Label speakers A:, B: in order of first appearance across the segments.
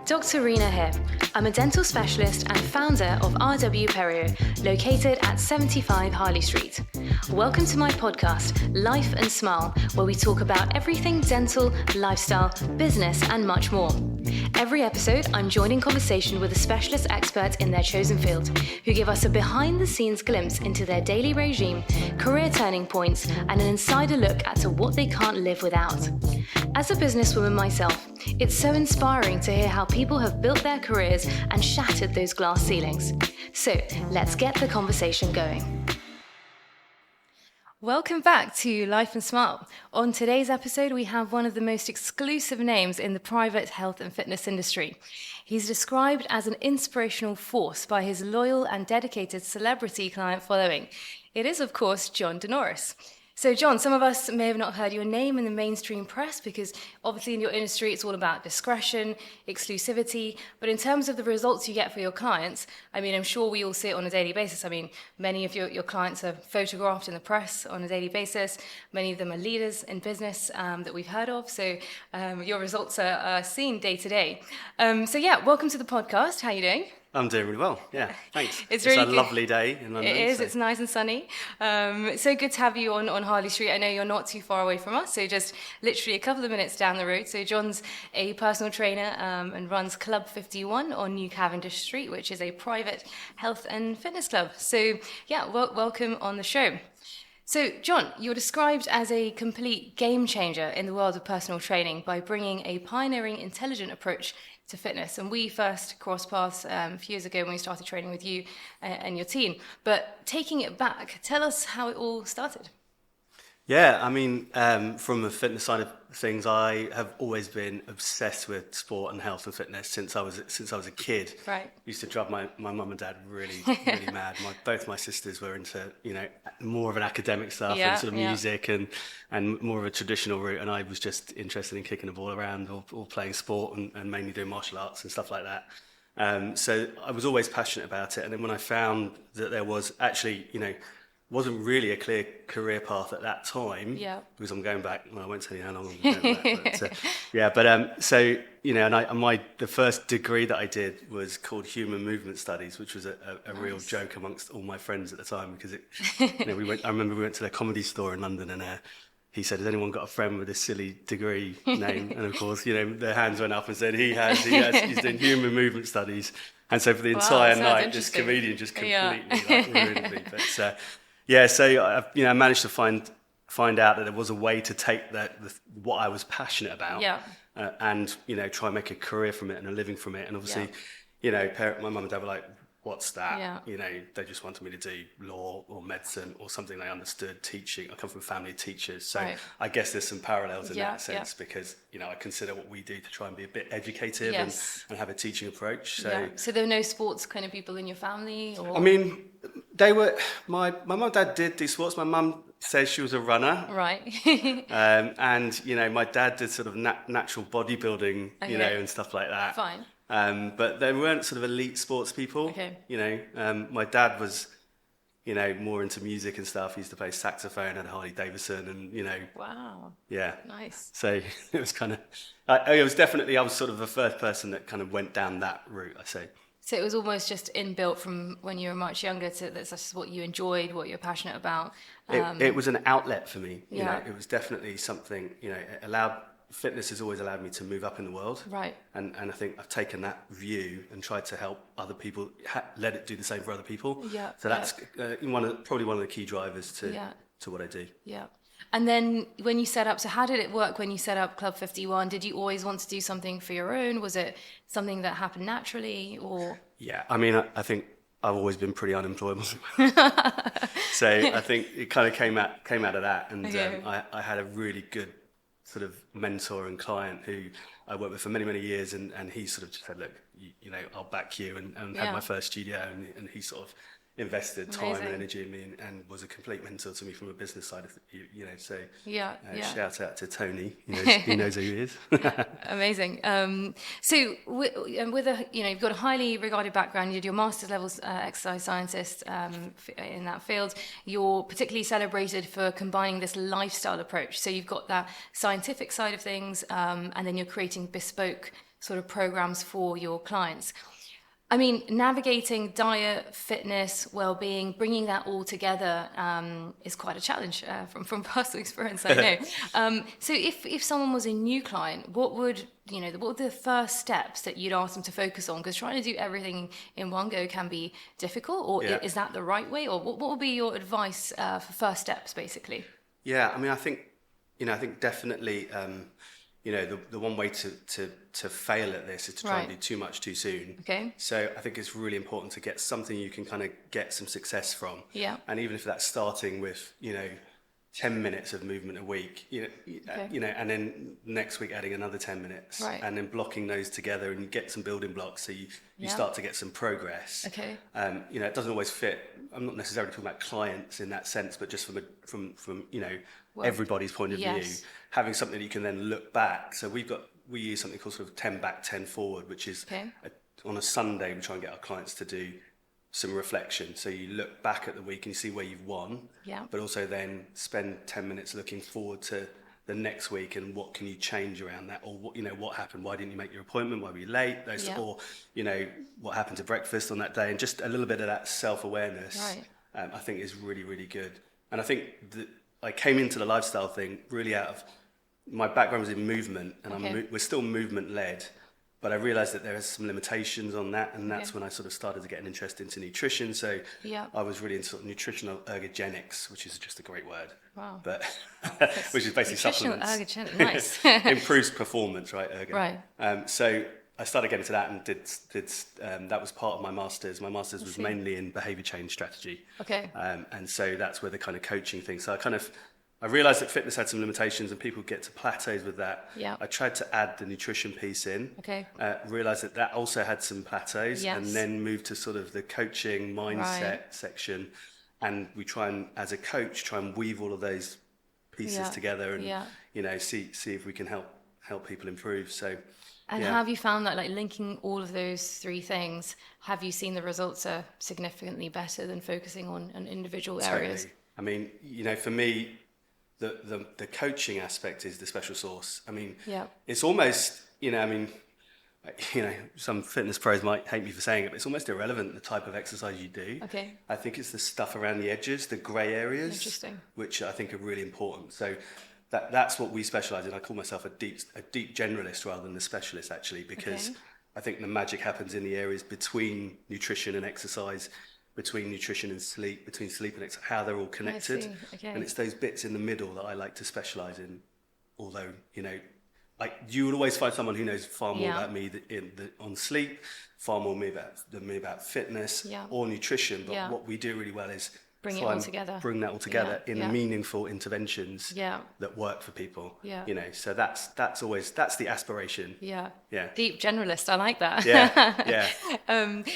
A: Dr Reena here. I'm a dental specialist and founder of RW Perio, located at 75 Harley Street. Welcome to my podcast, Life and Smile, where we talk about everything dental, lifestyle, business, and much more. Every episode, I'm joined in conversation with a specialist expert in their chosen field, who give us a behind-the-scenes glimpse into their daily regime, career turning points, and an insider look at what they can't live without. As a businesswoman myself, it's so inspiring to hear how people have built their careers and shattered those glass ceilings. So let's get the conversation going. Welcome back to Life and Smile. On today's episode, we have one of the most exclusive names in the private health and fitness industry. He's described as an inspirational force by his loyal and dedicated celebrity client following. It is, of course, Jon Denoris. So, Jon, some of us may have not heard your name in the mainstream press because obviously in your industry it's all about discretion, exclusivity, but in terms of the results you get for your clients, I mean, I'm sure we all see it on a daily basis. I mean, many of your clients are photographed in the press on a daily basis. Many of them are leaders in business that we've heard of. So your results are seen day to day. Welcome to the podcast. How are you doing?
B: I'm doing really well, yeah, thanks.
A: It's really
B: a lovely day in London.
A: It is, it's nice and sunny. So good to have you on Harley Street. I know you're not too far away from us, so just literally a couple of minutes down the road. So Jon's a personal trainer and runs Club 51 on New Cavendish Street, which is a private health and fitness club. So yeah, welcome on the show. So, Jon, you're described as a complete game changer in the world of personal training by bringing a pioneering, intelligent approach to fitness. And we first crossed paths a few years ago when we started training with you and your team. But taking it back, tell us how it all started.
B: Yeah, I mean, from the fitness side of things, I have always been obsessed with sport and health and fitness since I was a kid.
A: Right.
B: Used to drive my mum and dad really mad. Both my sisters were into, more of an academic stuff and sort of music and more of a traditional route, and I was just interested in kicking the ball around or playing sport and mainly doing martial arts and stuff like that. So I was always passionate about it, and then when I found that there was actually, wasn't really a clear career path at that time, because I'm going back, I won't tell you how long I'm going back, the first degree that I did was called Human Movement Studies, which was a nice. Real joke amongst all my friends at the time, because I remember we went to the comedy store in London, and he said, has anyone got a friend with this silly degree name? And of course, their hands went up and said, he's doing Human Movement Studies. And so for the entire night, this comedian just completely ruined me. But I managed to find out that there was a way to take what I was passionate about and try and make a career from it and a living from it. And obviously, my mum and dad were like, what's that? They just wanted me to do law or medicine or something they understood, teaching. I come from a family of teachers, so I guess there's some parallels in that sense because I consider what we do to try and be a bit educative and have a teaching approach.
A: So there were no sports kind of people in your family? Or?
B: I mean, they were. My mum and dad did do sports. My mum says she was a runner,
A: right?
B: and my dad did sort of natural bodybuilding, and stuff like that.
A: Fine.
B: But they weren't sort of elite sports people.
A: Okay.
B: My dad was, more into music and stuff. He used to play saxophone, had Harley Davidson, and
A: Wow.
B: Yeah.
A: Nice.
B: So it was kind of, I was sort of the first person that kind of went down that route, I say.
A: So it was almost just inbuilt from when you were much younger that's just what you enjoyed, what you're passionate about.
B: It was an outlet for me.
A: Yeah.
B: It was definitely something, fitness has always allowed me to move up in the world.
A: Right.
B: And I think I've taken that view and tried to help other people, let it do the same for other people.
A: Yeah.
B: So that's probably one of the key drivers to what I do.
A: Yeah. And then when you set up, so how did it work when you set up Club 51? Did you always want to do something for your own? Was it something that happened naturally or?
B: Yeah, I mean, I think I've always been pretty unemployable. So I think it kind of came out of that. And I had a really good sort of mentor and client who I worked with for many, many years. And he sort of just said, look, I'll back you and had my first studio. And he sort of invested time and energy in me and was a complete mentor to me from a business side of so shout out to Tony, he knows who he is.
A: Amazing. So with you've got a highly regarded background. You did your master's levels exercise scientist in that field. You're particularly celebrated for combining this lifestyle approach. So you've got that scientific side of things, and then you're creating bespoke sort of programs for your clients. I mean, navigating diet, fitness, well-being, bringing that all together is quite a challenge from personal experience, I know. So if someone was a new client, what would the first steps that you'd ask them to focus on? Because trying to do everything in one go can be difficult, or is that the right way? Or what would be your advice for first steps, basically?
B: Yeah, I mean, I think definitely, the one way to fail at this is to try and do too much too soon.
A: Okay.
B: So I think it's really important to get something you can kind of get some success from.
A: Yeah.
B: And even if that's starting with, 10 minutes of movement a week, and then next week adding another 10 minutes, and then blocking those together, and you get some building blocks, so you start to get some progress.
A: Okay.
B: It doesn't always fit. I'm not necessarily talking about clients in that sense, but just from everybody's point of view, having something that you can then look back. So we use something called sort of 10 back, 10 forward, which is on a Sunday we try and get our clients to do some reflection. So you look back at the week and you see where you've won, but also then spend 10 minutes looking forward to the next week and what can you change around that, or what happened, why didn't you make your appointment, why were you late, or what happened to breakfast on that day, and just a little bit of that self-awareness. I think is really, really good. And I think that I came into the lifestyle thing really out of my background was in movement, and we're still movement led. But I realised that there is some limitations on that, and that's when I sort of started to get an interest into nutrition. So I was really into sort of nutritional ergogenics, which is just a great word. Wow. But which is basically supplements. Nutritional ergogenics, nice. Improves performance, right? Ergo.
A: Right.
B: So I started getting into that and did that was part of my master's. My master's was mainly in behaviour change strategy.
A: Okay.
B: And so that's where the kind of coaching thing. So I realised that fitness had some limitations and people get to plateaus with that.
A: Yeah.
B: I tried to add the nutrition piece in.
A: Okay.
B: Realised that also had some plateaus, and then moved to sort of the coaching mindset section. And we try and, as a coach, try and weave all of those pieces together and see if we can help people improve. So.
A: And have you found that, like, linking all of those three things, have you seen the results are significantly better than focusing on individual areas?
B: I mean, for me, the coaching aspect is the special sauce. I mean, it's almost, some fitness pros might hate me for saying it, but it's almost irrelevant the type of exercise you do. Okay. I think it's the stuff around the edges, the grey areas, which I think are really important. So that's what we specialise in. I call myself a deep generalist rather than a specialist, actually, because I think the magic happens in the areas between nutrition and exercise, between nutrition and sleep, between sleep and exercise, how they're all connected. And it's those bits in the middle that I like to specialise in. Although, you would always find someone who knows far more about me on sleep, far more than me about fitness or nutrition. But what we do really well is bring that all together in meaningful interventions that work for people. So that's the aspiration.
A: Deep generalist, I like that.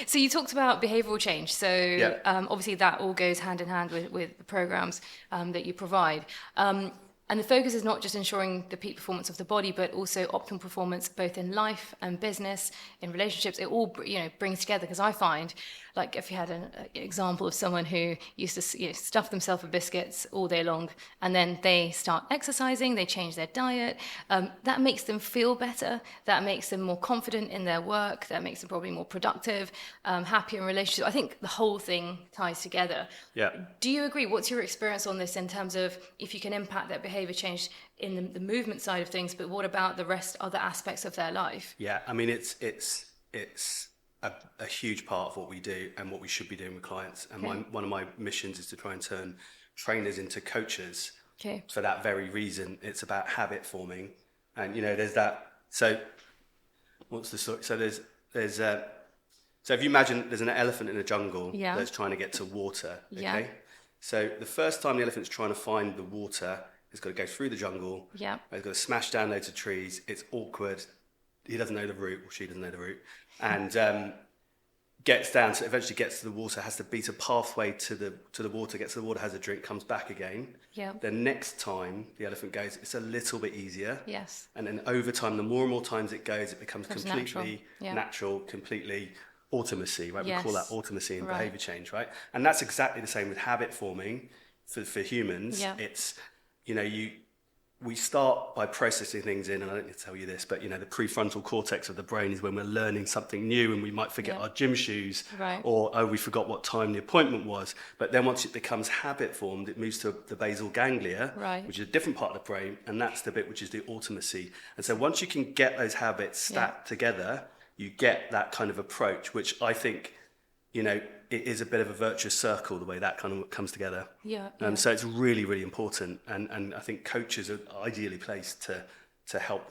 A: So you talked about behavioral change, so obviously that all goes hand in hand with the programs that you provide. And the focus is not just ensuring the peak performance of the body, but also optimal performance both in life and business, in relationships. It all brings together, because I find, like, if you had an example of someone who used to stuff themselves with biscuits all day long, and then they start exercising, they change their diet, that makes them feel better, that makes them more confident in their work, that makes them probably more productive, happier in relationships. I think the whole thing ties together. Do you agree? What's your experience on this in terms of if you can impact that behavior change in the movement side of things, but what about the other aspects of their life?
B: I mean, it's a huge part of what we do and what we should be doing with clients. And one of my missions is to try and turn trainers into coaches. For that very reason. It's about habit forming, and there's that. So what's the story? So there's so if you imagine there's an elephant in a jungle that's trying to get to water. So the first time the elephant's trying to find the water, it's got to go through the jungle. It's got to smash down loads of trees. It's awkward. He doesn't know the route, or she doesn't know the route, and eventually gets to the water. Has to beat a pathway to the water. Gets to the water, has a drink, comes back again. The next time the elephant goes, it's a little bit easier. And then over time, the more and more times it goes, it becomes completely natural, completely automacy, right? We call that automacy in behaviour change, right? And that's exactly the same with habit forming for humans. It's we start by processing things in, and I don't need to tell you this, but, the prefrontal cortex of the brain is when we're learning something new, and we might forget our gym shoes, or we forgot what time the appointment was. But then once it becomes habit formed, it moves to the basal ganglia, which is a different part of the brain, and that's the bit which is the automacy. And so once you can get those habits stacked together, you get that kind of approach, which I think, it is a bit of a virtuous circle, the way that kind of comes together. So it's really, really important. And I think coaches are ideally placed to help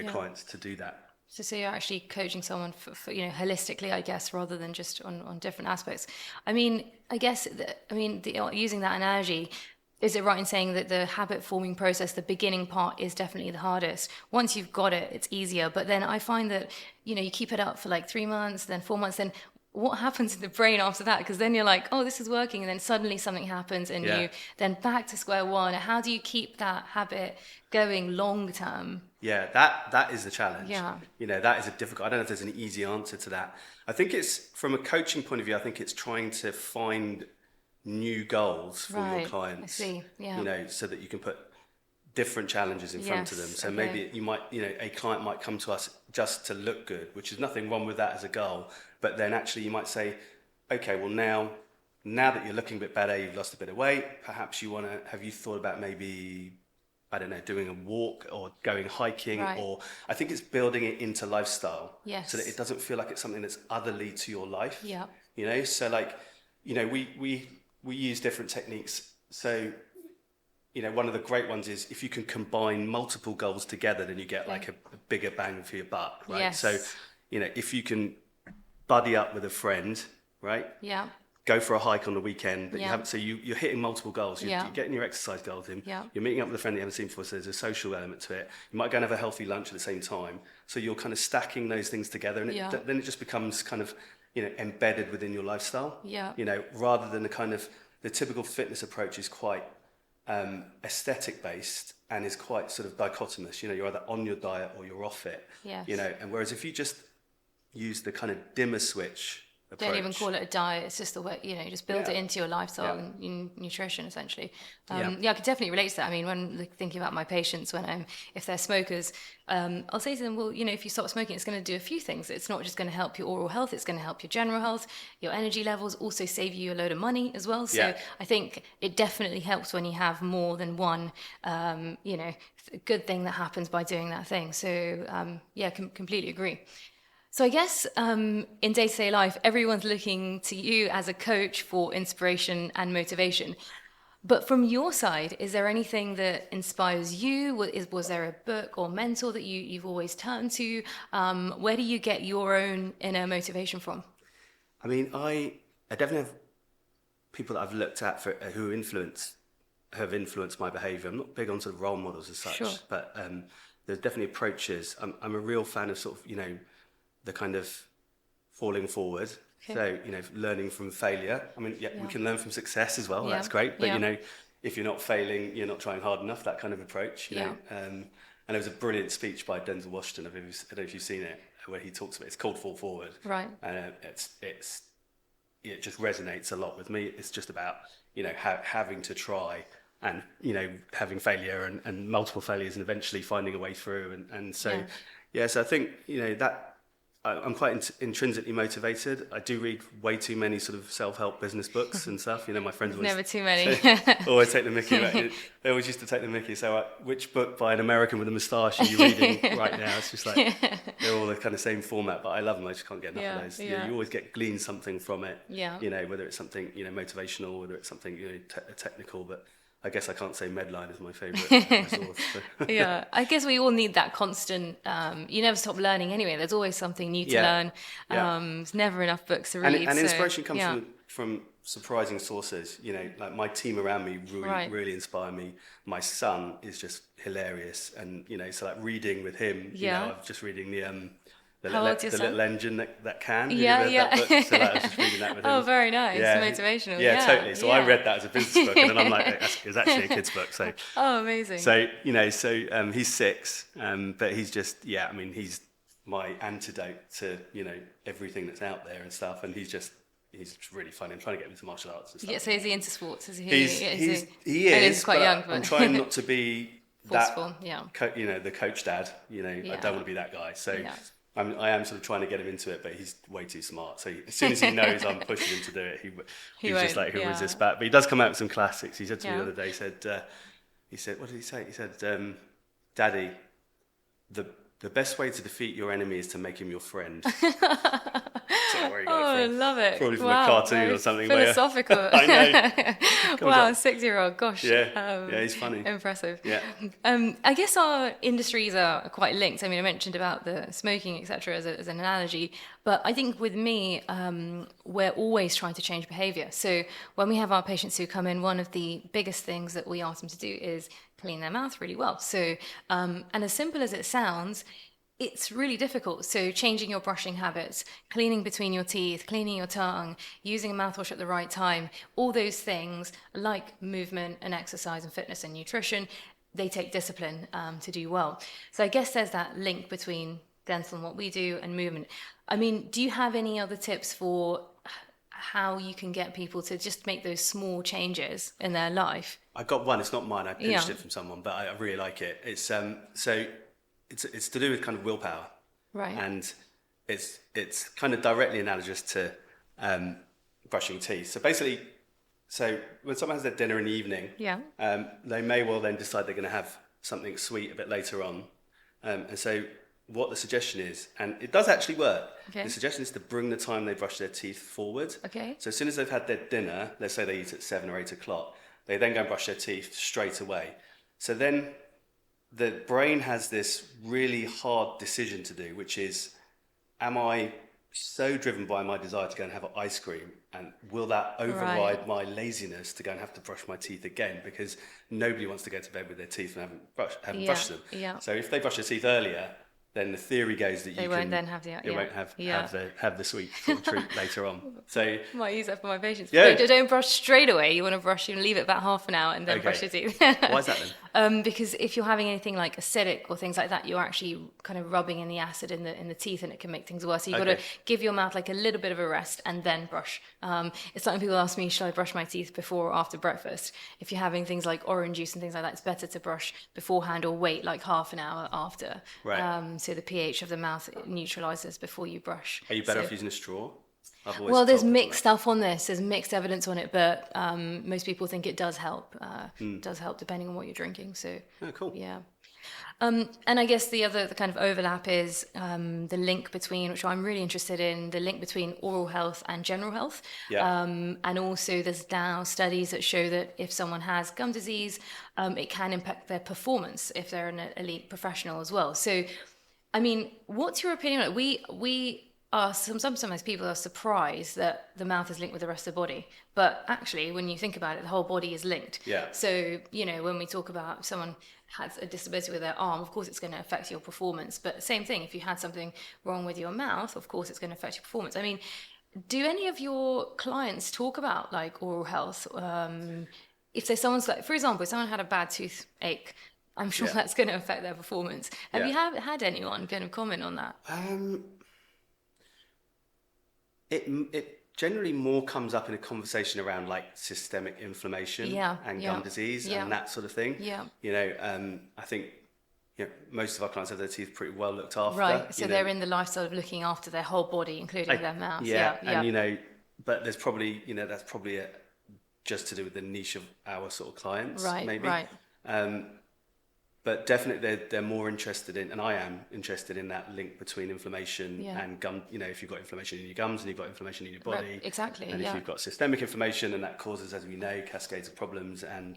B: clients to do that.
A: So you're actually coaching someone for holistically, I guess, rather than just on different aspects. I mean, I guess, using that analogy, is it right in saying that the habit forming process, the beginning part, is definitely the hardest? Once you've got it, it's easier. But then I find that, you keep it up for like 3 months, then 4 months, then what happens in the brain after that? Because then you're like, oh, this is working. And then suddenly something happens and you then back to square one. How do you keep that habit going long term?
B: Yeah, that is the challenge. That is a difficult, I don't know if there's an easy answer to that. I think it's, from a coaching point of view, I think it's trying to find new goals for your clients.
A: I see.
B: So that you can put different challenges in front of them. So maybe you might, a client might come to us just to look good, which is nothing wrong with that as a goal. But then actually you might say, okay, well now that you're looking a bit better, you've lost a bit of weight, perhaps have you thought about maybe, I don't know, doing a walk or going hiking? Or I think it's building it into lifestyle so that it doesn't feel like it's something that's otherly to your life. So like, we use different techniques. So, one of the great ones is if you can combine multiple goals together, then you get like a bigger bang for your buck, right? So, if you can buddy up with a friend, right? Go for a hike on the weekend. So you're hitting multiple goals. You're getting your exercise goals in. You're meeting up with a friend that you haven't seen before, so there's a social element to it. You might go and have a healthy lunch at the same time. So you're kind of stacking those things together, and then it just becomes kind of, embedded within your lifestyle. Rather than the typical fitness approach is quite aesthetic based and is quite sort of dichotomous. You're either on your diet or you're off it. And whereas if you just use the kind of dimmer switch approach.
A: Don't even call it a diet, it's just the way, just build it into your lifestyle and your nutrition, essentially. I can definitely relate to that. I mean, when thinking about my patients, if they're smokers, I'll say to them, well, if you stop smoking, it's going to do a few things. It's not just going to help your oral health, it's going to help your general health, your energy levels, also save you a load of money as well. So I think it definitely helps when you have more than one, good thing that happens by doing that thing. So, completely agree. So I guess in day-to-day life, everyone's looking to you as a coach for inspiration and motivation. But from your side, is there anything that inspires you? Was there a book or mentor that you've always turned to? Where do you get your own inner motivation from?
B: I mean, I definitely have people that I've looked at who have influenced my behaviour. I'm not big on sort of role models as such, but there's definitely approaches. I'm a real fan of sort of, the kind of falling forward. So, learning from failure. I mean, we can learn from success as well. That's great. But, if you're not failing, you're not trying hard enough, that kind of approach, you know. And there was a brilliant speech by Denzel Washington, I don't know if you've seen it, where he talks about, it's called Fall Forward.
A: Right.
B: And it just resonates a lot with me. It's just about, having to try and, having failure and multiple failures and eventually finding a way through. And so, so I think, that I'm quite intrinsically motivated. I do read way too many sort of self-help business books and stuff. My friends always...
A: Never too many.
B: always take the mickey about it. They always used to take the mickey. So which book by an American with a moustache are you reading right now? It's just like, they're all the kind of same format, but I love them. I just can't get enough of those. You always glean something from it. Whether it's something, motivational, whether it's something, technical, but... I guess I can't say Medline is my favourite resource.
A: So. I guess we all need that constant, you never stop learning anyway. There's always something new to learn. There's never enough books to read.
B: And inspiration comes from surprising sources. Like my team around me really inspire me. My son is just hilarious. And, so like reading with him, I'm just reading the little engine that can. That book? So I was just reading that with him.
A: Oh, very nice. Motivational.
B: Yeah, totally. So I read that as a business book, and then I'm like, it's actually a kid's book. So.
A: Oh, amazing.
B: So he's 6, but he's just he's my antidote to everything that's out there and stuff, and he's really funny. I'm trying to get him into martial arts and stuff.
A: Yeah. So is he into sports? Is he?
B: He is.
A: He's quite young.
B: But I'm trying not to be
A: Forceful,
B: the coach dad, I don't want to be that guy. So I am sort of trying to get him into it, but he's way too smart. So as soon as he knows I'm pushing him to do it, he's just like, he'll resist back. But he does come out with some classics. He said to me the other day, he said, what did he say? He said, Daddy, the best way to defeat your enemy is to make him your friend.
A: I love it.
B: Probably from a cartoon or something.
A: Philosophical.
B: I know.
A: Wow, 6-year-old. Gosh.
B: Yeah, he's funny.
A: Impressive.
B: Yeah.
A: I guess our industries are quite linked. I mean, I mentioned about the smoking, etc., as an analogy, but I think with me, we're always trying to change behaviour. So when we have our patients who come in, one of the biggest things that we ask them to do is clean their mouth really well. So, and as simple as it sounds, it's really difficult. So changing your brushing habits, cleaning between your teeth, cleaning your tongue, using a mouthwash at the right time, all those things like movement and exercise and fitness and nutrition, they take discipline to do well. So I guess there's that link between dental and what we do and movement. I mean, do you have any other tips for how you can get people to just make those small changes in their life?
B: I got one. It's not mine. I pinched it from someone, but I really like it. It's It's to do with kind of willpower,
A: right?
B: And it's kind of directly analogous to brushing teeth. So basically, when someone has their dinner in the evening, they may well then decide they're going to have something sweet a bit later on, and so what the suggestion is, and it does actually work. Okay. The suggestion is to bring the time they brush their teeth forward.
A: Okay.
B: So as soon as they've had their dinner, let's say they eat at 7 or 8 o'clock, they then go and brush their teeth straight away. So then the brain has this really hard decision to do, which is, am I so driven by my desire to go and have ice cream, and will that override my laziness to go and have to brush my teeth again? Because nobody wants to go to bed with their teeth and haven't brushed them. Yeah. So if they brush their teeth earlier, then the theory goes that you won't have the sweet treat later on. So
A: might use that for my patients.
B: Yeah.
A: But don't brush straight away. You want to brush and leave it about half an hour and then brush your teeth.
B: Why is that then?
A: Because if you're having anything like acidic or things like that, you're actually kind of rubbing in the acid in the teeth, and it can make things worse. So you've got to give your mouth like a little bit of a rest and then brush. It's like when people ask me, should I brush my teeth before or after breakfast? If you're having things like orange juice and things like that, it's better to brush beforehand or wait like half an hour after.
B: Right.
A: So the pH of the mouth neutralizes before you brush.
B: Are you better off using a straw?
A: Well, there's mixed stuff on this. There's mixed evidence on it, but most people think it does help. Does help depending on what you're drinking. So,
B: cool.
A: Yeah. And I guess the kind of overlap is the link between, which I'm really interested in, the link between oral health and general health.
B: Yeah.
A: And also there's now studies that show that if someone has gum disease, it can impact their performance if they're an elite professional as well. So, I mean, what's your opinion on it? We are sometimes people are surprised that the mouth is linked with the rest of the body, but actually when you think about it, the whole body is linked.
B: Yeah.
A: So when we talk about someone has a disability with their arm, of course it's going to affect your performance, but same thing, if you had something wrong with your mouth, of course it's going to affect your performance. I mean, do any of your clients talk about like oral health? If there's someone's like, for example, if someone had a bad toothache, I'm sure that's going to affect their performance. Have you had anyone kind of comment on that?
B: It generally more comes up in a conversation around like systemic inflammation and gum disease and that sort of thing.
A: Yeah.
B: I think most of our clients have their teeth pretty well looked after.
A: Right. So they're in the lifestyle of looking after their whole body, including their mouth. Yeah.
B: And but there's probably that's probably just to do with the niche of our sort of clients.
A: Right.
B: Maybe.
A: Right.
B: But definitely they're more interested in, and I am interested in, that link between inflammation and gum. If you've got inflammation in your gums and you've got inflammation in your body.
A: Right, exactly.
B: And if you've got systemic inflammation, and that causes, as we know, cascades of problems. And,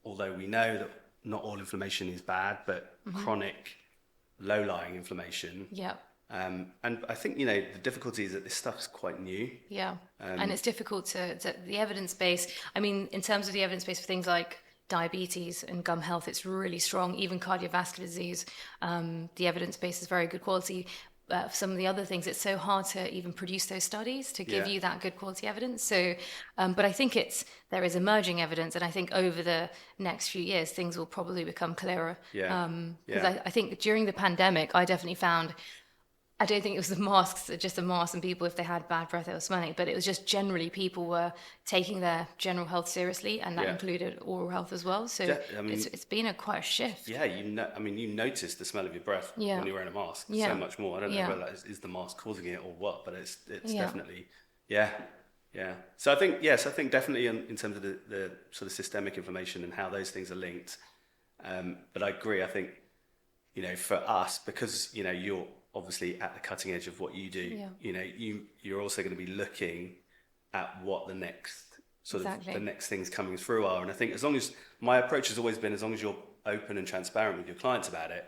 B: although we know that not all inflammation is bad, but chronic low-lying inflammation.
A: Yeah.
B: And I think, the difficulty is that this stuff is quite new.
A: Yeah. And it's difficult to the evidence base. I mean, in terms of the evidence base for things like diabetes and gum health, it's really strong. Even cardiovascular disease, the evidence base is very good quality. Some of the other things, it's so hard to even produce those studies to give you that good quality evidence. So, but I think there is emerging evidence, and I think over the next few years, things will probably become clearer. Because I think during the pandemic, I definitely found I don't think it was the masks, just the masks and people, if they had bad breath, they were smelling it, but it was just generally people were taking their general health seriously, and that included oral health as well. So it's been quite a shift.
B: Yeah, you notice the smell of your breath when you're wearing a mask so much more. I don't know whether that is the mask causing it or what, but it's definitely, So I think definitely in terms of the sort of systemic inflammation and how those things are linked. But I agree, I think, for us, because, you're obviously at the cutting edge of what you do, you're also going to be looking at what the next the next things coming through are. And I think as long as my approach has always been, as long as you're open and transparent with your clients about it,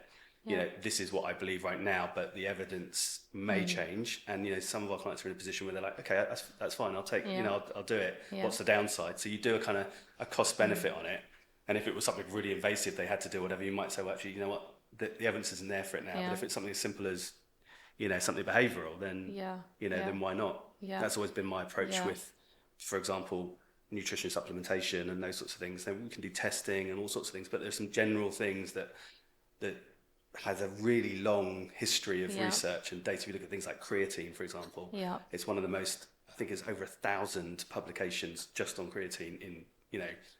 B: this is what I believe right now, but the evidence may change. And, some of our clients are in a position where they're like, okay, that's fine. I'll take, I'll do it. Yeah. What's the downside? So you do a cost benefit on it. And if it was something really invasive, they had to do whatever, you might say, well, actually, you know what? The evidence isn't there for it now. But if it's something as simple as, something behavioural, then, then why not? Yeah. That's always been my approach with, for example, nutrition supplementation and those sorts of things. Then we can do testing and all sorts of things, but there's some general things that has a really long history of research and data. We look at things like creatine, for example. Yeah. It's one of the most, I think it's over 1,000 publications just on creatine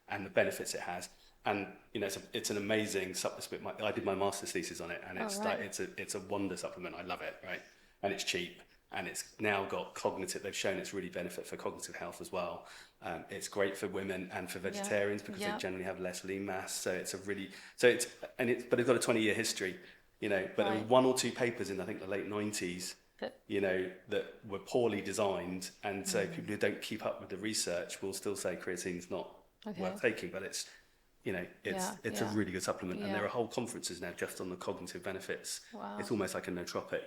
B: and the benefits it has. And it's an amazing supplement. I did my master's thesis on it, and it's a wonder supplement. I love it, right? And it's cheap, and it's now got cognitive. They've shown it's really benefit for cognitive health as well. It's great for women and for vegetarians because they generally have less lean mass. So it's but it's got a 20-year history, But there were one or two papers in I think the late 90s, that were poorly designed, and so people who don't keep up with the research will still say creatine's not worth taking, but it's. It's a really good supplement, and there are whole conferences now just on the cognitive benefits. Wow. It's almost like a nootropic,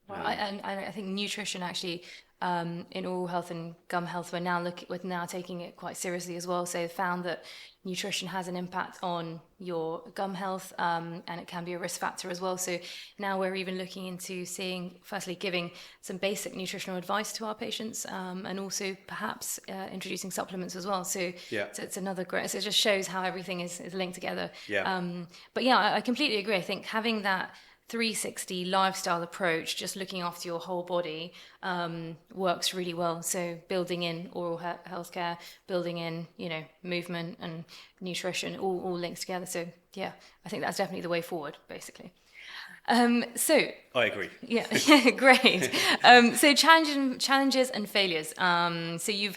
A: Wow. And I think nutrition actually, in oral health and gum health, we're now taking it quite seriously as well. So found that nutrition has an impact on your gum health, and it can be a risk factor as well. So now we're even looking into firstly giving some basic nutritional advice to our patients, and also perhaps introducing supplements as well. So it's another great. So it just shows how everything is linked together. Yeah. But I completely agree. I think having that 360 lifestyle approach, just looking after your whole body, works really well. So building in oral healthcare, building in, movement and nutrition, all linked together. So I think that's definitely the way forward, basically. So
B: I agree.
A: Yeah, great. So challenges and failures. So you've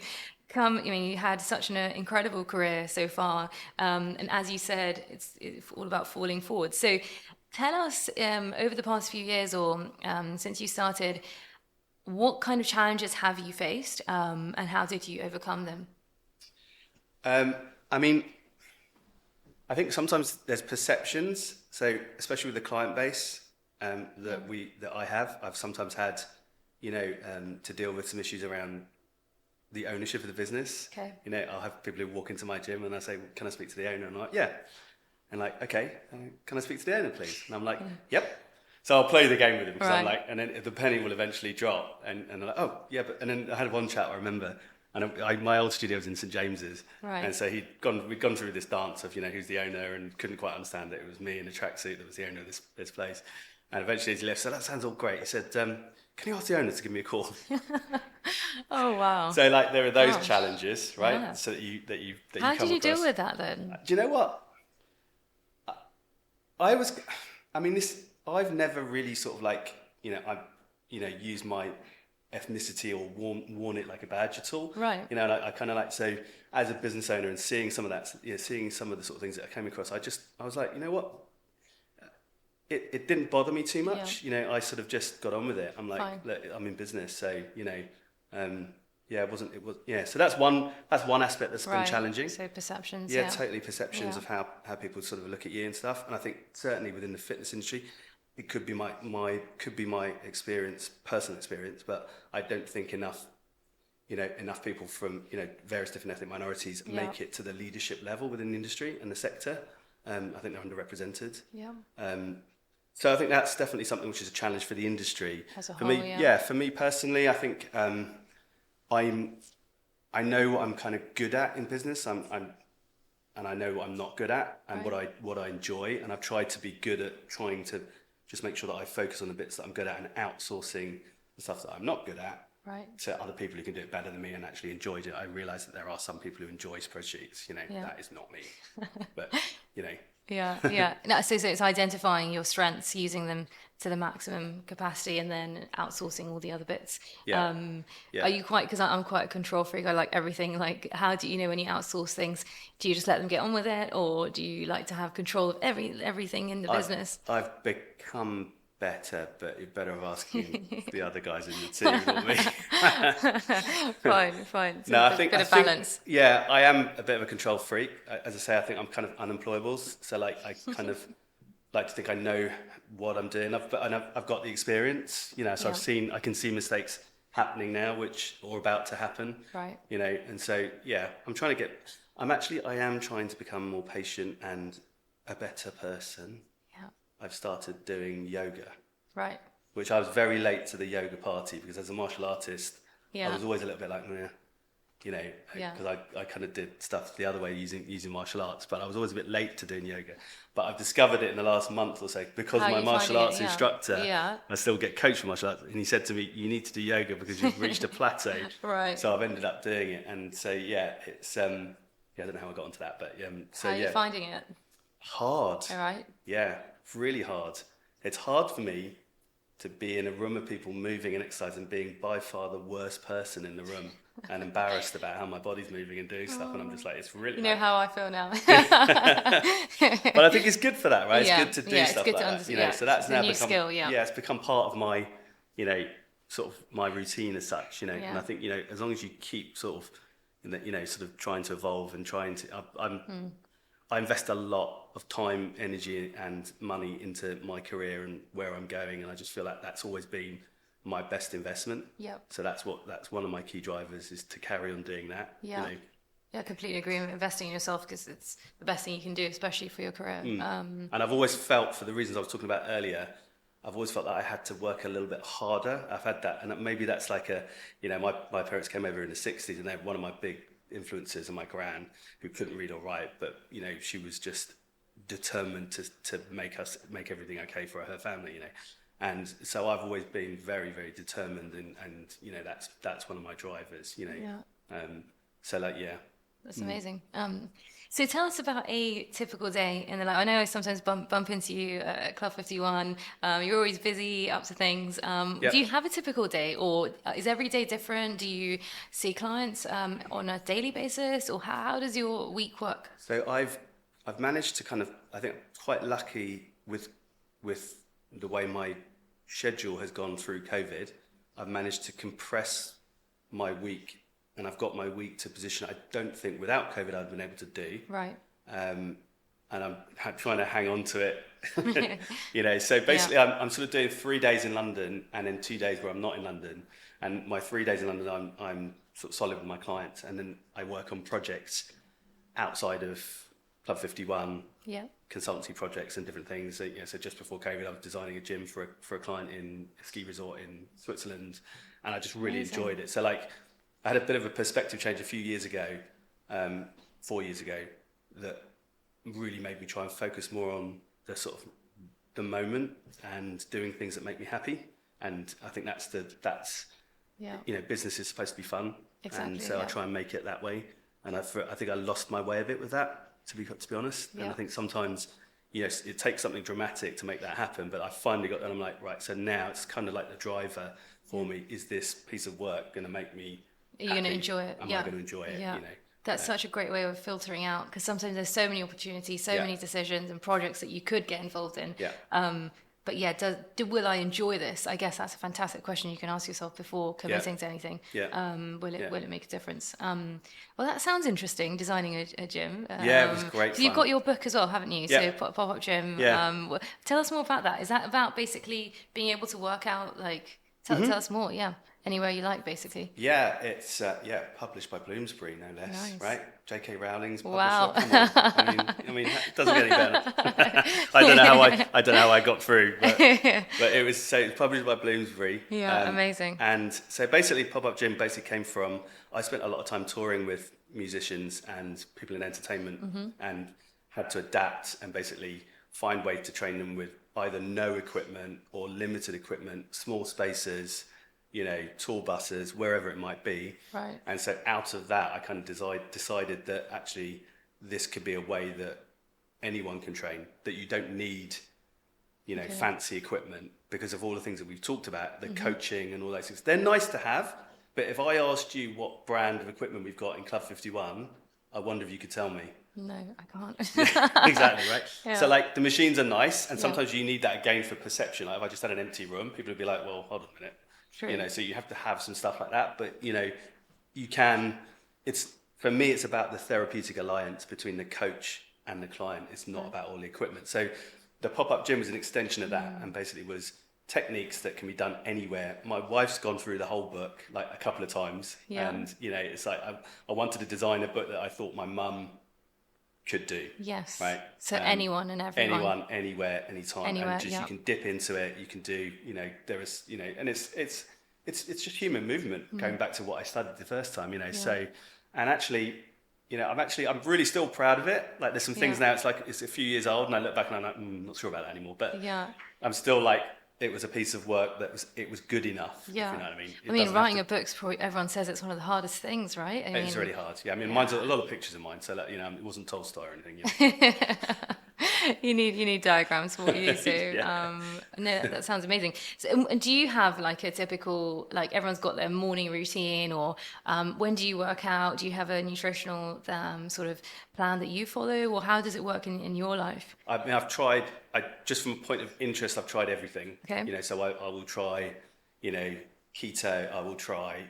A: you had such an incredible career so far, and as you said, it's all about falling forward. So tell us, over the past few years or since you started, what kind of challenges have you faced, and how did you overcome them?
B: I think sometimes there's perceptions. So especially with the client base that I've sometimes had, to deal with some issues around the ownership of the business. Okay. I'll have people who walk into my gym and I say, "Can I speak to the owner?" And I'm like, "Yeah." And like, "Okay, can I speak to the owner, please?" And I'm like, "Yep." So I'll play the game with him because I'm like, and then the penny will eventually drop. And they're like, "Oh, yeah." But, and then I had one chat, I remember, and my old studio was in St James's. Right. And so we'd gone through this dance of, who's the owner, and couldn't quite understand it. It was me in a tracksuit that was the owner of this place. And eventually he left, so that sounds all great. He said, "Can you ask the owner to give me a call?"
A: Oh, wow.
B: So there are those challenges, right? Yeah. So that you
A: How
B: come across.
A: did you deal with that then?
B: Do you know what? I've never really sort of like, used my ethnicity or worn it like a badge at all. Right. I kind of like, so as a business owner and seeing some of that, seeing some of the sort of things that I came across, I was like, you know what? It didn't bother me too much. Yeah. I sort of just got on with it. I'm like, look, I'm in business, so So that's one aspect that's been challenging.
A: So perceptions.
B: Yeah, totally perceptions of how people sort of look at you and stuff. And I think certainly within the fitness industry, it could be my experience, personal experience, but I don't think enough people from various different ethnic minorities make it to the leadership level within the industry and the sector. I think they're underrepresented. Yeah. So I think that's definitely something which is a challenge for the industry.
A: As a whole,
B: for me personally, I think I know what I'm kind of good at in business. And I know what I'm not good at, and what I enjoy. And I've tried to be good at trying just make sure that I focus on the bits that I'm good at and outsourcing the stuff that I'm not good at.
A: Right.
B: So other people who can do it better than me and actually enjoyed it. I realised that there are some people who enjoy spreadsheets. That is not me. But
A: Yeah. No, so it's identifying your strengths, using them to the maximum capacity, and then outsourcing all the other bits. Are you quite, because I'm quite a control freak, I like everything. Like, how do you know when you outsource things? Do you just let them get on with it, or do you like to have control of everything in the business?
B: I've become better, but you're better off asking the other guys in the team, not me.
A: Fine.
B: No, I think
A: bit of balance.
B: I am a bit of a control freak. As I say, I think I'm kind of unemployable. So like, I kind of like to think I know what I'm doing. I've got the experience, so I can see mistakes happening now, or about to happen.
A: Right.
B: And so, I am trying to become more patient and a better person. I've started doing yoga. Right. Which I was very late to the yoga party, because as a martial artist, I was always a little bit like, because I kind of did stuff the other way using martial arts, but I was always a bit late to doing yoga. But I've discovered it in the last month or so, because my martial arts instructor, I still get coached for martial arts, and he said to me, you need to do yoga because you've reached a plateau.
A: Right.
B: So I've ended up doing it. And so, it's, I don't know how I got onto that, but
A: how are you finding it?
B: Hard.
A: All right.
B: Yeah, really hard. It's hard for me to be in a room of people moving and exercising, being by far the worst person in the room and embarrassed about how my body's moving and doing stuff. And I'm just like, it's really...
A: You know how I feel now.
B: But I think it's good for that, right? It's good to do stuff
A: like
B: that. So that's now
A: become... skill,
B: it's become part of my, sort of my routine as such, And I think, as long as you keep sort of, sort of trying to evolve and trying to... I invest a lot of time, energy and money into my career and where I'm going, and I just feel like that's always been my best investment. Yep. So that's one of my key drivers, is to carry on doing that. Yeah.
A: Yeah, I completely agree with investing in yourself, because it's the best thing you can do, especially for your career.
B: And I've always felt, for the reasons I was talking about earlier, I've always felt that I had to work a little bit harder. I've had that, and maybe that's like my parents came over in the 60s, and they're one of my big influences, and my gran, who couldn't read or write, but she was just determined to make everything okay for her family, and so I've always been very, very determined, and that's one of my drivers,
A: That's amazing. So tell us about a typical day in the life. I know I sometimes bump into you at Club 51. You're always busy, up to things. Do you have a typical day, or is every day different? Do you see clients on a daily basis, or how does your week work?
B: So I've managed to kind of, I think, quite lucky with the way my schedule has gone through COVID. I've managed to compress my week. And I've got my week to a position I don't think without COVID I'd been able to do. Right. And I'm trying to hang on to it. So basically I'm sort of doing 3 days in London and then 2 days where I'm not in London. And my 3 days in London, I'm sort of solid with my clients. And then I work on projects outside of Club 51, consultancy projects and different things. So just before COVID, I was designing a gym for a client in a ski resort in Switzerland. And I just really enjoyed it. So I had a bit of a perspective change a few years ago, 4 years ago, that really made me try and focus more on the sort of the moment and doing things that make me happy. And I think that's business is supposed to be fun. Exactly, and so I try and make it that way. And I think I lost my way a bit with that, to be honest. Yeah. And I think sometimes, it takes something dramatic to make that happen. But I finally got, and I'm like, right, so now it's kind of like the driver for me. Is this piece of work going to make me
A: Are you going to enjoy it?
B: Am I going to enjoy it?
A: Yeah. That's such a great way of filtering out, because sometimes there's so many opportunities, so many decisions and projects that you could get involved in. Yeah. But will I enjoy this? I guess that's a fantastic question you can ask yourself before committing to anything. Yeah. Will it make a difference? Well, that sounds interesting, designing a gym.
B: It was great.
A: So you've got your book as well, haven't you? Yeah. So Pop-Up Gym. Yeah. Tell us more about that. Is that about basically being able to work out, tell us more, anywhere you like, basically.
B: Yeah, it's published by Bloomsbury, no less. Nice. Right? J.K. Rowling's publisher.
A: Wow.
B: Come on. I mean, it doesn't get any better. I don't know how I got through, but it was published by Bloomsbury.
A: Yeah, amazing.
B: And so basically, Pop-Up Gym came from, I spent a lot of time touring with musicians and people in entertainment, and had to adapt and basically find ways to train them with either no equipment or limited equipment, small spaces, tour buses, wherever it might be.
A: Right.
B: And so out of that, I kind of decided that actually this could be a way that anyone can train, that you don't need, fancy equipment because of all the things that we've talked about, the coaching and all those things. They're nice to have, but if I asked you what brand of equipment we've got in Club 51, I wonder if you could tell me.
A: No, I can't.
B: Exactly, right?
A: Yeah.
B: So like the machines are nice, and sometimes you need that again for perception. Like if I just had an empty room, people would be like, well, hold on a minute.
A: True.
B: So you have to have some stuff like that, but you can, for me, it's about the therapeutic alliance between the coach and the client. It's not about all the equipment. So the pop-up gym was an extension of that, and basically was techniques that can be done anywhere. My wife's gone through the whole book like a couple of times, and it's like I wanted to design a book that I thought my mum could do.
A: Yes.
B: Right.
A: So anyone and everyone.
B: Anyone, anywhere, anytime.
A: Anywhere,
B: and just you can dip into it. You can do. There is. And it's just human movement. Going back to what I studied the first time. So, and actually, I'm really still proud of it. Like there's some things now. It's like it's a few years old, and I look back and I'm like, not sure about that anymore. But I'm still like, it was a piece of work that was good enough.
A: Yeah.
B: If you know what I mean.
A: Writing a book's probably, everyone says it's one of the hardest things, right?
B: It's really hard. Yeah. Mine's a lot of pictures of mine. So that, it wasn't Tolstoy or anything.
A: You need diagrams for what you do. No, that sounds amazing. So, and do you have like a typical, like everyone's got their morning routine, or when do you work out? Do you have a nutritional sort of plan that you follow, or how does it work in your life?
B: I've tried, just from a point of interest, I've tried everything.
A: Okay.
B: So I will try, keto, I will try,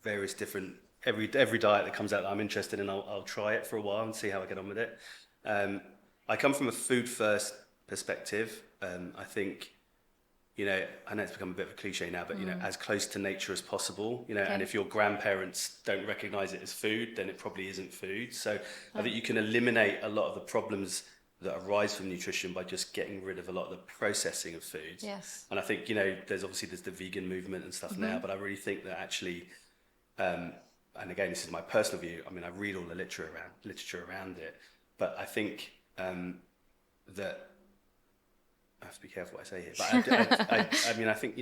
B: various different, every diet that comes out that I'm interested in, I'll try it for a while and see how I get on with it. I come from a food first perspective. I think, I know it's become a bit of a cliche now, but, as close to nature as possible, and if your grandparents don't recognize it as food, then it probably isn't food. So I think you can eliminate a lot of the problems that arise from nutrition by just getting rid of a lot of the processing of foods.
A: Yes.
B: And I think, there's the vegan movement and stuff now, but I really think that actually, and again, this is my personal view. I read all the literature around it, but I think, that I have to be careful what I say here, but I think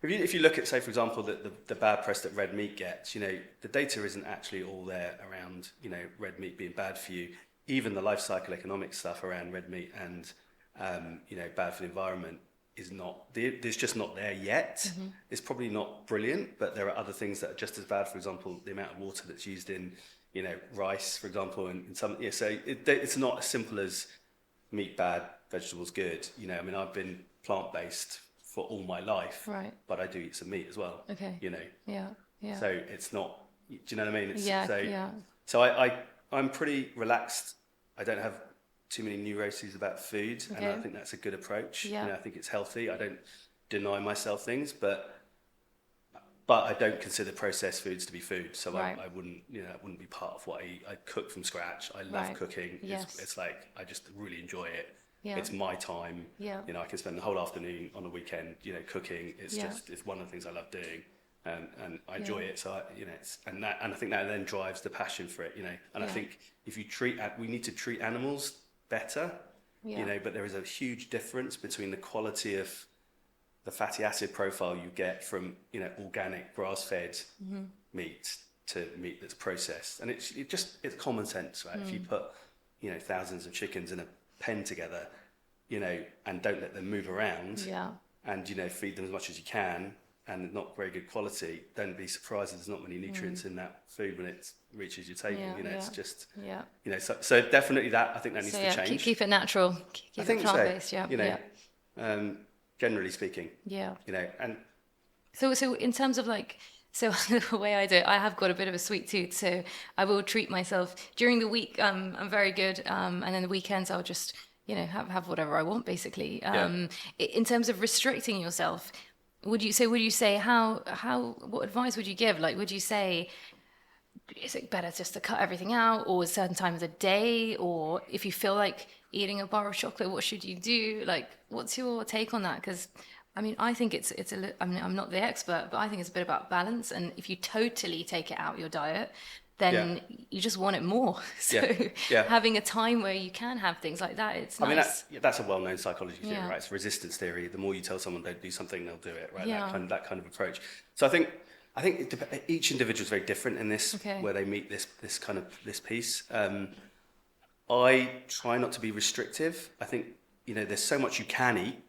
B: if you look at, say for example, the bad press that red meat gets, the data isn't actually all there around red meat being bad for you. Even the life cycle economic stuff around red meat and bad for the environment is not. There's just not there yet. It's probably not brilliant, but there are other things that are just as bad. For example, the amount of water that's used in rice, for example, and some. So it's not as simple as meat bad, vegetables good. I've been plant-based for all my life,
A: right? But
B: I do eat some meat as well.
A: Okay. Yeah.
B: So it's not. Do you know what I mean?
A: So
B: I'm pretty relaxed. I don't have too many neuroses about food, and I think that's a good approach. I think it's healthy. I don't deny myself things, but I don't consider processed foods to be food. So I wouldn't, that wouldn't be part of what I eat. I cook from scratch. I love cooking.
A: Yes.
B: It's like I just really enjoy it.
A: Yeah.
B: It's my time.
A: Yeah.
B: I can spend the whole afternoon on a weekend, cooking. It's it's one of the things I love doing. And I enjoy it, so and I think that then drives the passion for it, And I think if we need to treat animals better, but there is a huge difference between the quality of the fatty acid profile you get from organic grass-fed meat to meat that's processed, and it's common sense, right? If you put thousands of chickens in a pen together, and don't let them move around, and feed them as much as you can. And not very good quality, don't be surprised if there's not many nutrients in that food when it reaches your table. It's just, so definitely that, I think that needs to change.
A: Keep it natural, keep it plant-based,
B: generally speaking. And
A: so in terms of the way I do it, I have got a bit of a sweet tooth, so I will treat myself during the week. I'm very good, and then the weekends I'll just, have whatever I want, basically. In terms of restricting yourself, would you say what advice would you give? Like, would you say, is it better just to cut everything out, or certain times a day, or if you feel like eating a bar of chocolate, what should you do? Like, what's your take on that? Because I think I'm not the expert, but I think it's a bit about balance. And if you totally take it out of your diet, then you just want it more. So having a time where you can have things like that, it's nice.
B: That's a well-known psychology theory, right? It's resistance theory. The more you tell someone don't do something, they'll do it, right? That kind of approach. So I think each individual is very different in this, where they meet this piece. I try not to be restrictive. I think, there's so much you can eat,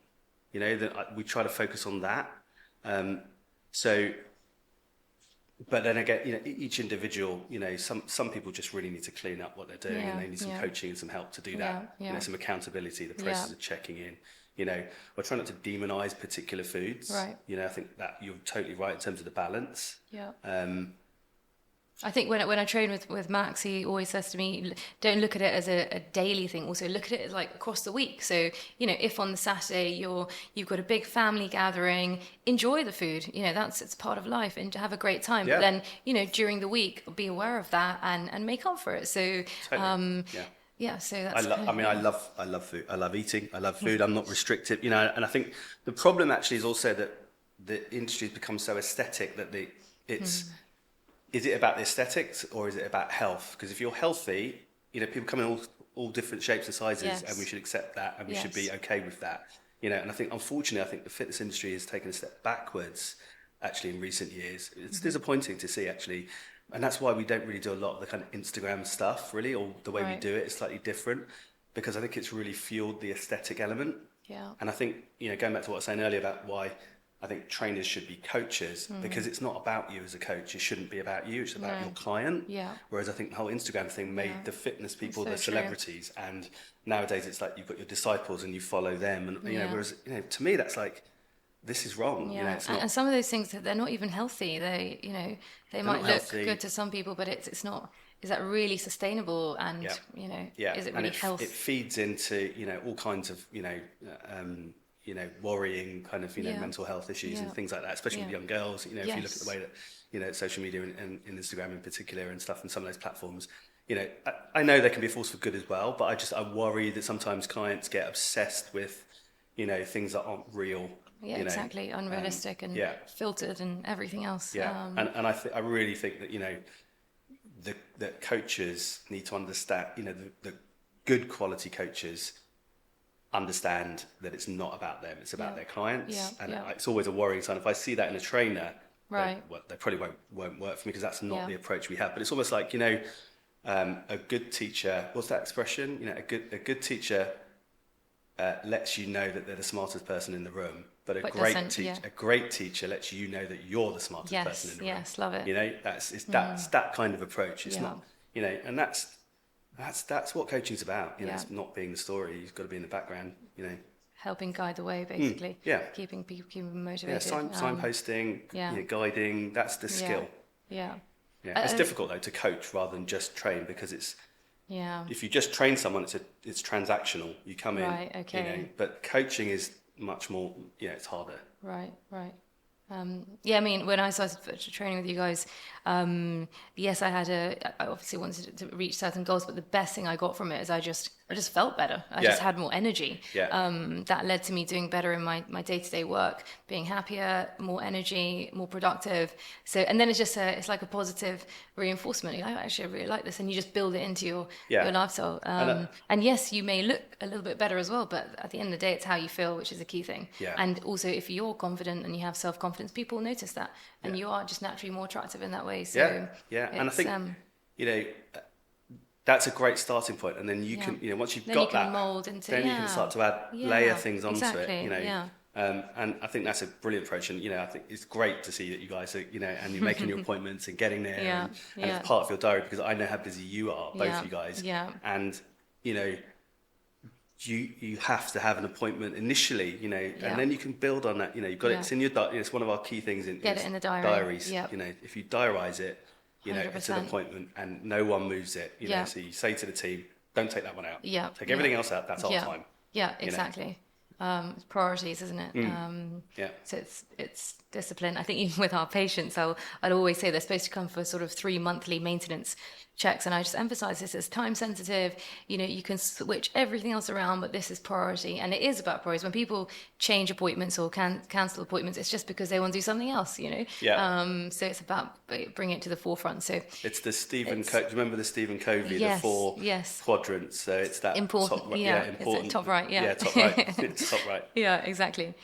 B: that we try to focus on that. But then again, each individual, some people just really need to clean up what they're doing, and they need some coaching and some help to do that. Some accountability, the process of checking in. We're trying not to demonize particular foods.
A: Right.
B: I think that you're totally right in terms of the balance.
A: Yeah. I think when I train with Max, he always says to me, don't look at it as a daily thing. Also look at it as like across the week. So, if on the Saturday you've got a big family gathering, enjoy the food. It's part of life, and to have a great time. Yeah. But then, during the week, be aware of that and make up for it. So, totally. So that's.
B: I love food. I love eating. I love food. I'm not restricted. And I think the problem actually is also that the industry has become so aesthetic that it's. Is it about the aesthetics or is it about health? Because if you're healthy, people come in all different shapes and sizes, and we should accept that, and we should be okay with that. And I think, unfortunately, the fitness industry has taken a step backwards, actually, in recent years. It's disappointing to see, actually, and that's why we don't really do a lot of the kind of Instagram stuff, really, or the way we do it is slightly different, because I think it's really fueled the aesthetic element. Yeah. And I think, going back to what I was saying earlier about why I think trainers should be coaches, because it's not about you as a coach. It shouldn't be about you. It's about your client. Yeah. Whereas I think the whole Instagram thing made the fitness people the celebrities, and nowadays it's like you've got your disciples and you follow them, and whereas to me that's like, this is wrong.
A: Yeah. It's not, and some of those things, they're not even healthy. They might look good to some people, but it's not. Is that really sustainable? And is it really healthy?
B: It feeds into all kinds of worrying kind of mental health issues and things like that, especially with young girls. If you look at the way that social media and Instagram in particular and stuff, and some of those platforms, I know they can be a force for good as well, but I worry that sometimes clients get obsessed with things that aren't real.
A: Yeah, exactly, unrealistic and filtered and everything else.
B: Yeah, and I really think that that coaches need to understand. The good quality coaches understand that it's not about them, it's about their clients. It's always a worrying sign if I see that in a trainer. Right. They probably won't work for me, because that's not the approach we have. But it's almost like a good teacher. What's that expression? A good teacher lets you know that they're the smartest person in the room. But a great teacher lets you know that you're the smartest person in the room.
A: Yes, love it.
B: That's that kind of approach. It's not, and that's what coaching's about. It's not being the story. You've got to be in the background.
A: Helping guide the way, basically. Keeping motivated.
B: Signposting. Guiding. That's the skill. Yeah. It's difficult though to coach rather than just train, because it's. Yeah. If you just train someone, it's transactional. You come in. Right. Okay. But coaching is much more. It's harder.
A: Right. When I started training with you guys, yes, I obviously wanted to reach certain goals, but the best thing I got from it is I just felt better. I just had more energy. Yeah. That led to me doing better in my day-to-day work, being happier, more energy, more productive. So, and then it's like a positive reinforcement. I actually really like this, and you just build it into your lifestyle. And yes, you may look a little bit better as well, but at the end of the day, it's how you feel, which is a key thing. Yeah. And also, if you're confident and you have self-confidence, people notice that, and you are just naturally more attractive in that way. So
B: and I think that's a great starting point, and then you can once you've got that, mold into, then you can start to add layer things onto it. And I think that's a brilliant approach, and I think it's great to see that you guys are and you're making your appointments and getting there, and it's part of your diary, because I know how busy you are, both of you guys, and you have to have an appointment initially, and then you can build on that. You've got it. It's in your diary. It's one of our key things in
A: get it in the diary.
B: Diaries. If you diarize it, it's an appointment, and no one moves it. So you say to the team, "Don't take that one out. Take everything else out. That's our time."
A: Yeah, exactly. It's priorities, isn't it?
B: Yeah.
A: So it's discipline. I think even with our patients, I'll always say they're supposed to come for sort of 3 monthly maintenance checks, and I just emphasize this as time sensitive. You can switch everything else around, but this is priority, and it is about priorities. When people change appointments or cancel appointments, it's just because they want to do something else.
B: Yeah.
A: So it's about bringing it to the forefront. So
B: it's the do you remember the Stephen Covey,
A: yes,
B: the 4
A: yes.
B: quadrants? So it's that
A: important,
B: top right,
A: important. Top right,
B: yeah, top right. It's top right.
A: Yeah, exactly.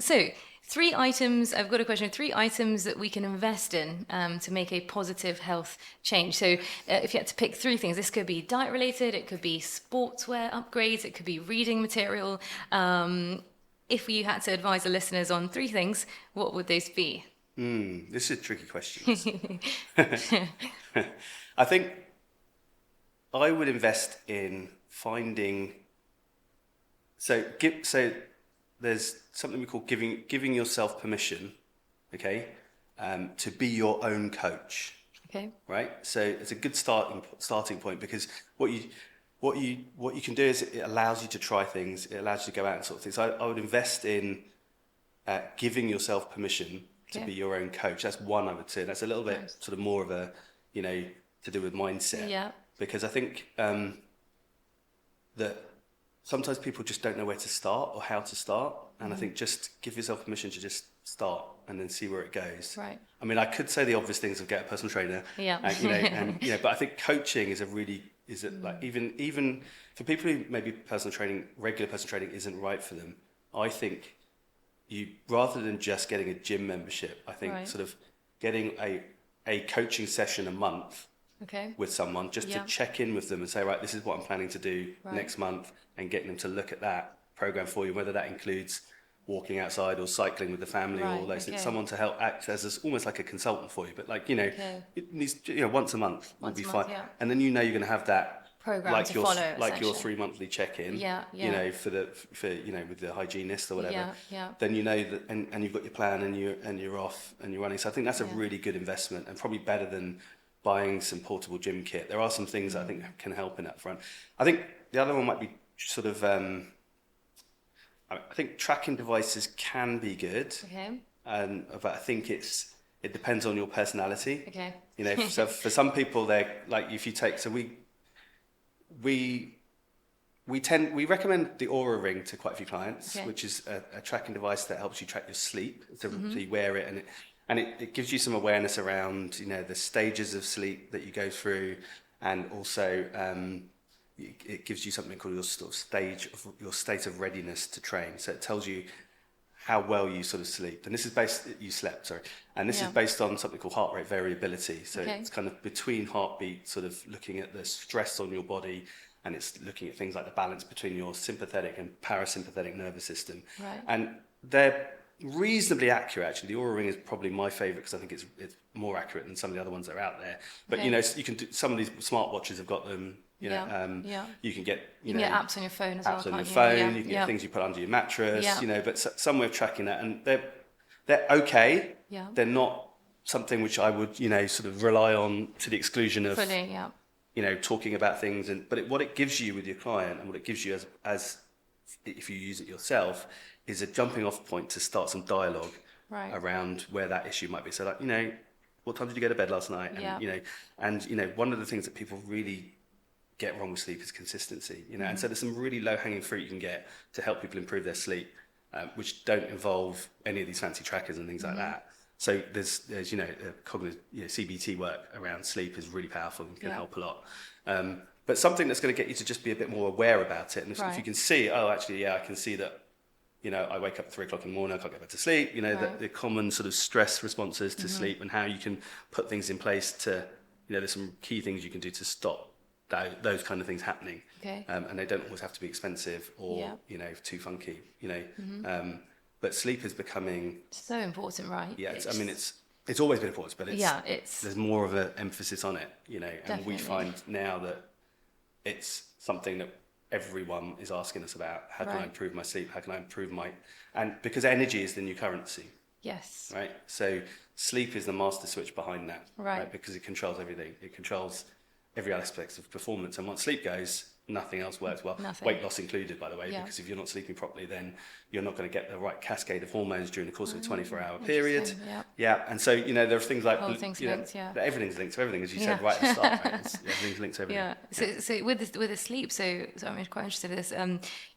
A: So 3 items, I've got a question, 3 items that we can invest in to make a positive health change. So if you had to pick 3 things, this could be diet related, it could be sportswear upgrades, it could be reading material. If you had to advise the listeners on 3 things, what would those be?
B: This is a tricky question. I think I would invest in finding. So there's something we call giving yourself permission, okay, to be your own coach.
A: Okay.
B: Right. So it's a good starting point, because what you can do is it allows you to try things. It allows you to go out and sort of things. So I would invest in giving yourself permission to be your own coach. That's one, I would say. That's a little bit sort of more of a, to do with mindset.
A: Yeah.
B: Because I think that sometimes people just don't know where to start or how to start. And I think just give yourself permission to just start and then see where it goes.
A: Right.
B: I mean, I could say the obvious things of get a personal trainer.
A: Yeah.
B: But I think coaching is like even for people who maybe regular personal training isn't right for them. I think you, rather than just getting a gym membership, I think sort of getting a coaching session a month with someone just to check in with them and say, right, this is what I'm planning to do next month, and getting them to look at that program for you, whether that includes walking outside or cycling with the family or all those things. Someone to help act as almost like a consultant for you, but it needs, once a month will be fine. Yeah. And then you're going to have that
A: program
B: like
A: to
B: your
A: follow,
B: like your 3 monthly check-in. For with the hygienist or whatever. Then that, and you've got your plan and you're off and you're running. So I think that's a really good investment, and probably better than buying some portable gym kit. There are some things that I think can help in that front. I think the other one might be sort of I think tracking devices can be good. Okay. But I think it depends on your personality. Okay. So for some people, they're like, if you take, so we recommend the Aura Ring to quite a few clients, which is a tracking device that helps you track your sleep. So you wear it, and it gives you some awareness around the stages of sleep that you go through, and also it gives you something called your sort of your state of readiness to train. So it tells you how well you sort of sleep, and this is based on something called heart rate variability. So it's kind of between heartbeats, sort of looking at the stress on your body, and it's looking at things like the balance between your sympathetic and parasympathetic nervous system. Right. And they're reasonably accurate, actually. The Aura Ring is probably my favorite because I think it's more accurate than some of the other ones that are out there. But you can do, some of these smartwatches have got them. You can get
A: apps on your phone as well.
B: Apps on your phone. You can get things you put under your mattress. But some way of tracking that, and they're okay. Yeah. They're not something which I would sort of rely on to the exclusion of talking about things. But what it gives you with your client, and what it gives you as if you use it yourself, is a jumping off point to start some dialogue around where that issue might be. So like, what time did you go to bed last night? And one of the things that people really get wrong with sleep is consistency, and so there's some really low-hanging fruit you can get to help people improve their sleep, which don't involve any of these fancy trackers and things like that. So there's cognitive CBT work around sleep is really powerful and can help a lot. But something that's going to get you to just be a bit more aware about it, and if you can see, I can see that I wake up at 3 o'clock in the morning, I can't get back to sleep, the common sort of stress responses to sleep, and how you can put things in place to, there's some key things you can do to stop those kind of things happening. Okay. And they don't always have to be expensive or too funky. But sleep is becoming
A: so important, right?
B: Yeah, it's always been important, but there's more of an emphasis on it. And we find now that it's something that everyone is asking us about. How can I improve my sleep? How can I improve and because energy is the new currency. Yes. Right. So sleep is the master switch behind that. Right. Because it controls everything. It controls every aspect of performance, and once sleep goes, nothing else works well.
A: Nothing.
B: Weight loss included, by the way, because if you're not sleeping properly, then you're not going to get the right cascade of hormones during the course of a 24-hour period. And so, there are things like,
A: everything's linked to everything,
B: as you said right at the start, right? Everything's linked to everything.
A: So with the sleep, so I'm quite interested in this.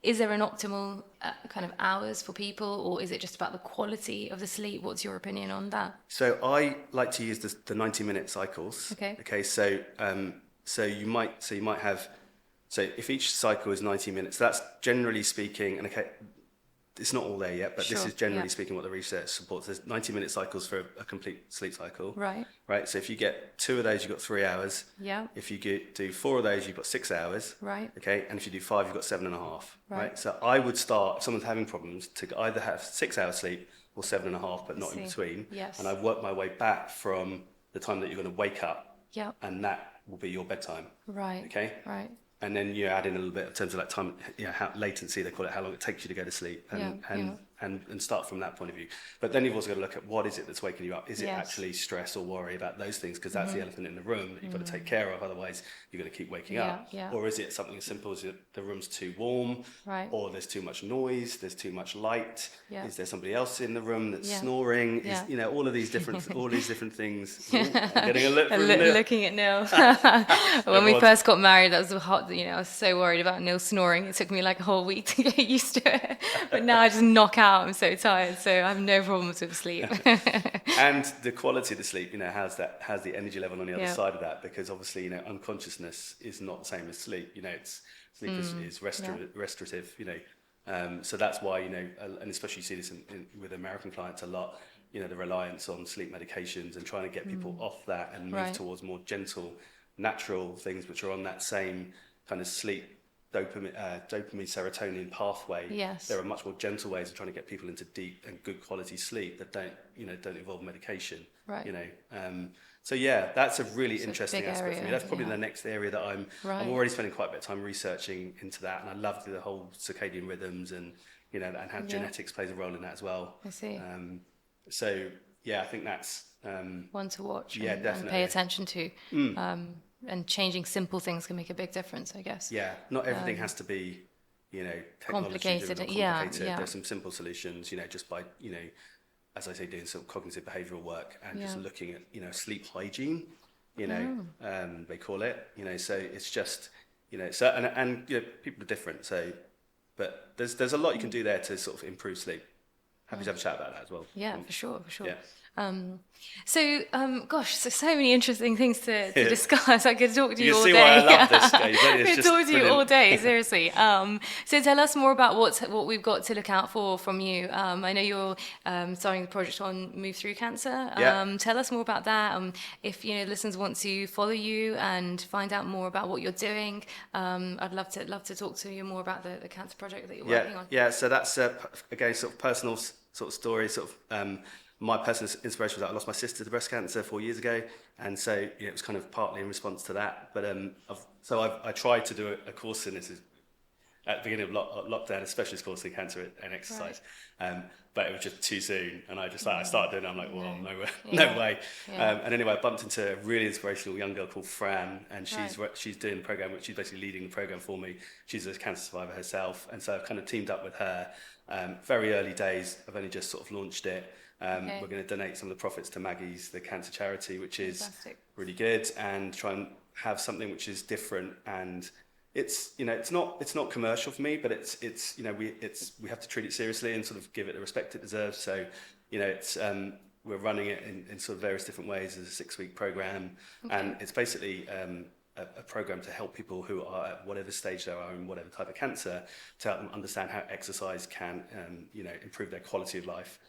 A: Is there an optimal kind of hours for people, or is it just about the quality of the sleep? What's your opinion on that?
B: So I like to use the 90-minute cycles. Okay. So you might have. So if each cycle is 90 minutes, that's generally speaking, and it's not all there yet, but this is generally speaking what the research supports. There's 90-minute cycles for a complete sleep cycle.
A: Right.
B: So if you get 2 of those, you've got 3 hours.
A: Yeah.
B: If you do 4 of those, you've got 6 hours.
A: Right.
B: Okay. And if you do 5, you've got 7.5. Right. So I would start, if someone's having problems, to either have 6 hours sleep or 7.5, but not in between.
A: Yes.
B: And I work my way back from the time that you're going to wake up.
A: Yeah.
B: And that will be your bedtime.
A: Right.
B: Okay.
A: Right.
B: And then you add in a little bit in terms of like time, how latency they call it, how long it takes you to go to sleep, and start from that point of view. But then you've also got to look at what is it that's waking you up. Is it actually stress or worry about those things? Because that's the elephant in the room that you've got to take care of. Otherwise, you're going to keep waking up. Yeah. Or is it something as simple as the room's too warm, or there's too much noise, there's too much light? Is there somebody else in the room that's snoring? Is, all of these different things. Ooh, I'm getting a look from
A: looking at Neil. When we first got married, that was hot. I was so worried about Neil snoring. It took me like a whole week to get used to it. But now I just knock out. I'm so tired, so I have no problems with sleep.
B: And the quality of the sleep, has the energy level on the other side of that, because obviously, unconsciousness is not the same as sleep. Sleep is restorative. So that's why, and especially you see this with American clients a lot. The reliance on sleep medications and trying to get people off that and move towards more gentle, natural things which are on that same kind of sleep dopamine serotonin pathway.
A: Yes.
B: There are much more gentle ways of trying to get people into deep and good quality sleep that don't involve medication.
A: Right.
B: So that's a really interesting aspect for me. That's probably the next area that I'm already spending quite a bit of time researching into that, and I love the whole circadian rhythms and and how genetics plays a role in that as well.
A: I see.
B: I think that's
A: one to watch.
B: Definitely.
A: And pay attention to. And changing simple things can make a big difference, I guess.
B: Yeah, not everything has to be,
A: complicated.
B: There's some simple solutions, just by, as I say, doing some cognitive behavioural work and just looking at, sleep hygiene, they call it, so it's just, and people are different, so, but there's a lot you can do there to sort of improve sleep. Happy to have a chat about that as well.
A: Yeah, for sure.
B: Yeah.
A: So many interesting things to discuss. I could talk to you all day.
B: You see why I love this, Dave.
A: I could talk to you all day, seriously. So tell us more about what we've got to look out for from you. I know you're starting the project on Move Through Cancer. Tell us more about that. If listeners want to follow you and find out more about what you're doing, I'd love to talk to you more about the cancer project that you're working on.
B: Yeah. So that's again sort of personal sort of story. My personal inspiration was that I lost my sister to breast cancer 4 years ago, and so it was kind of partly in response to that. But I tried to do a course in this at the beginning of lockdown, a specialist course in cancer and exercise, but it was just too soon, and I started doing it. I'm like, well, no way. Yeah. And anyway, I bumped into a really inspirational young girl called Fran, and she's doing the program, which she's basically leading the program for me. She's a cancer survivor herself, and so I've kind of teamed up with her. Very early days. I've only just sort of launched it. We're going to donate some of the profits to Maggie's, the cancer charity, which is really good, and try and have something which is different. And it's it's not commercial for me, but it's we have to treat it seriously and sort of give it the respect it deserves. So we're running it in sort of various different ways as a 6-week program, and it's basically a program to help people who are at whatever stage they are in whatever type of cancer, to help them understand how exercise can improve their quality of life,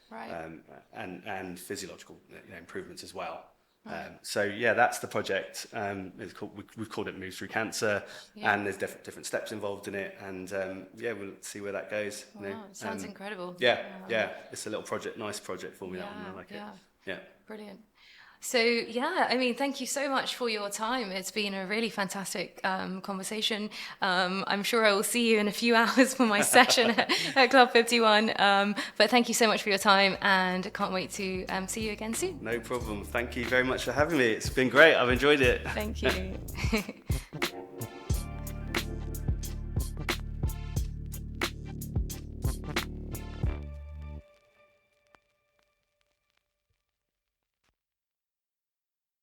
B: and physiological improvements as well. That's the project. We've called it Move Through Cancer, and there's different steps involved in it, and we'll see where that goes.
A: Wow, it sounds incredible.
B: It's a little nice project for me. That one, I like it. Yeah,
A: brilliant. So thank you so much for your time. It's been a really fantastic conversation. I'm sure I will see you in a few hours for my session at Club 51. But thank you so much for your time, and I can't wait to see you again soon.
B: No problem. Thank you very much for having me. It's been great. I've enjoyed it.
A: Thank you.